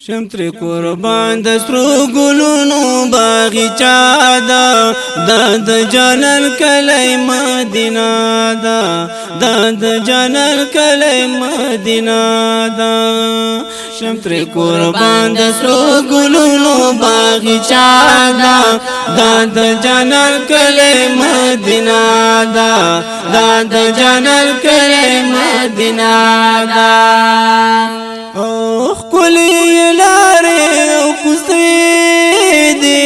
شم تر قربان د سرو ګلونو باغچا دا د جنل کلی مدینه دا د جنل کلی مدینه دا شم تر قربان د سرو ګلونو باغچا دا د جنل کلی مدینه دا د جنل کلی مدینه دا اوخ کلی لاره او کوڅې دي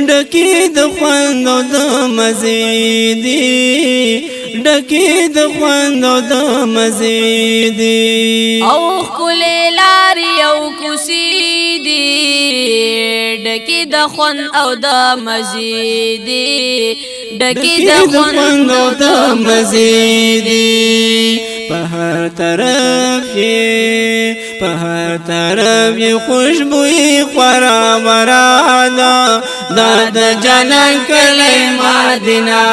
ډکې د خوند او د مزې دي ډکې د خوند او د مزې دي اوخ کلی لاره او کوڅې دي ډکې د خوند او د مزې دي ډکې د خوند او د مزې دي په هر طرف یې خوشبوئی خورا ورا دا د جنت کلی مدینه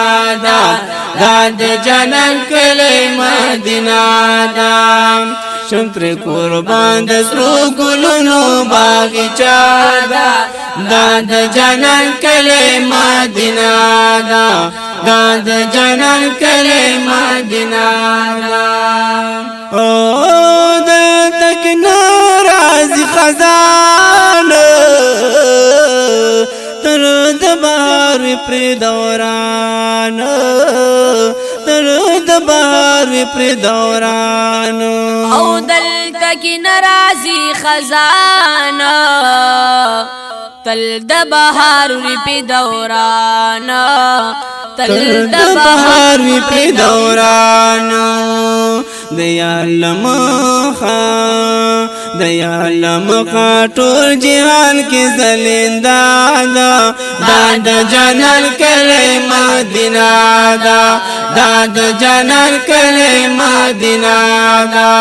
دا د جنت کلی مدینه دا شم تر قربان د سرو ګلونو باغچا دا د جنت کلی مدینه دا د جنت کلی مدینه او د تک ناراضی خزان تر د بهار پر دوران تر د بهار پر دوران او دل تک ناراضی خزان تل د بهار په دوران تل د بهار په دوران د عالم ټول جهان کې زلنده دا د جنت کلی مدینه دا د جنت کلی مدینه دا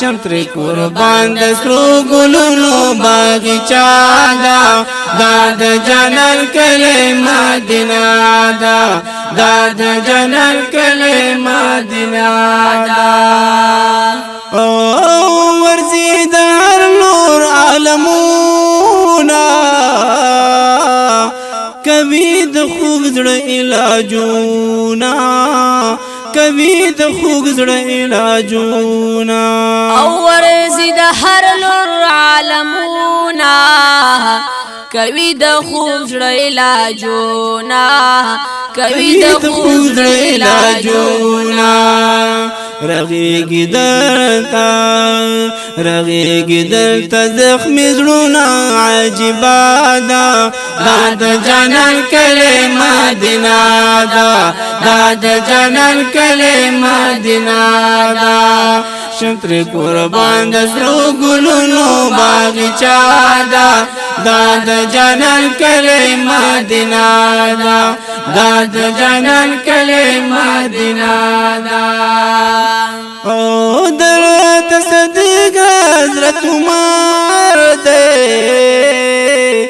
شم تر قربان د سرو ګلونو باغچا دا د جنت کلی مدینه دا د جنت کلی مدینه او ورزي د هر نور عالمونه کوي د خوږ زړه علاجونه کوي د خوږ زړه علاجونه او ورزي د هر نور عالمونه کوي د خوږ زړه علاجونه کوي د خوږ زړه علاجونه رغیږي دلته زخمي زړونه عجیبه دا د جنت کلی مدینه دا د جنت کلی مدینه دا شم تر قربان د سرو ګلونو باغچا دا د جنت کلی مدینه دا د جنت کلی مدینه او در تصدیق حضرت عمر دے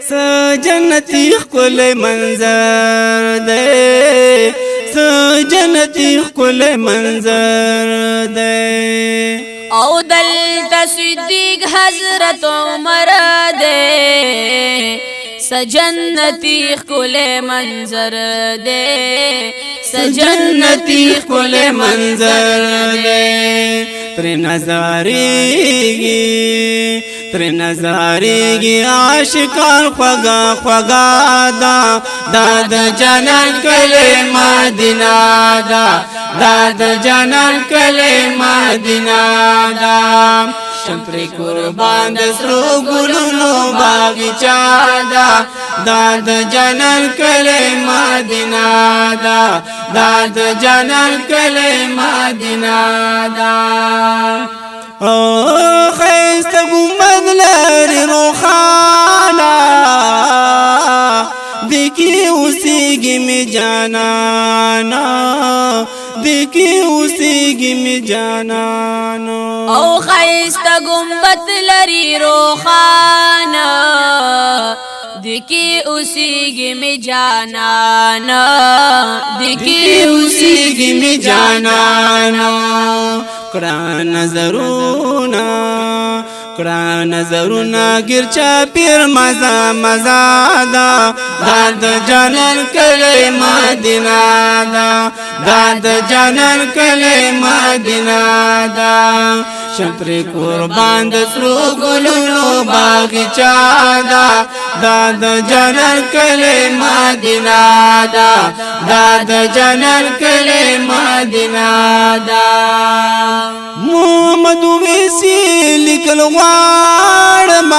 سجنتی خل منظر دے سجنتی خل منظر دے او دل تصدیق حضرت عمر دے سجنتی خل منظر دے سجنتی خل منظر دے تر نظاریگی عاشقان خوگا دا د جنت کلی مدینه دا د جنت کلی مدینه دا شم تر قربان د سرو ګلونو باغچا دا د جنت کلی مدینه دا د جنت کلی مدینه دا او خیسته گنبد لري روخانه دکی اوسیږي می جانانا دکی اوسیږي می جانانا او خیسته گنبد لري روخانه دکی اوسیږي می جانانا دکی اوسیږي می جانانا کړه نظرونا کړه نظرونا ګرچا پیر مزا مزا دا د جانان کلی مدینه دا د جانان کلی مدینه دا شپر قربان د سرو ګلونو باغچا دا د جانان کلی مدینه دا د جانان کلی مدینه دا محمد ویسی لیکل غواړم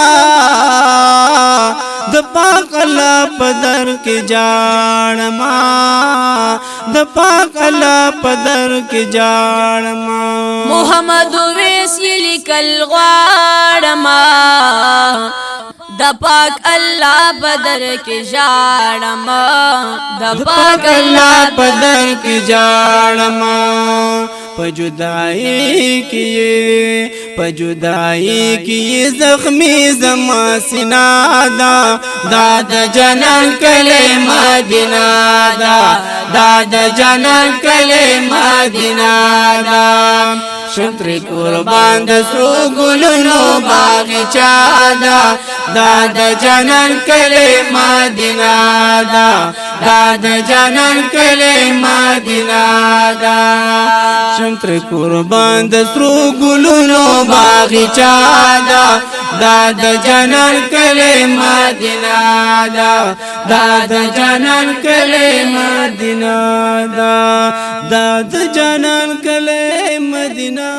د پاک الله په در کې جاړم د پاک الله په در کې جاړم محمد ویسی لیکل غواړم د پاک الله په در کې جاړم د پاک الله په در کې جاړم په جدائی کی زخمی زما سینا دا د جنان کلی مدینه دا د جنان کلی مدینه دا شتر قربان د سرو ګلونو باغچا دا د جنان کلی مدینه دا د جنان کلی مدینه دا شتر قربان د سرو ګلونو باغچا دا د جنان کلی مدینه دا د جنان کلی مدینه دا د جنان کلی مدینه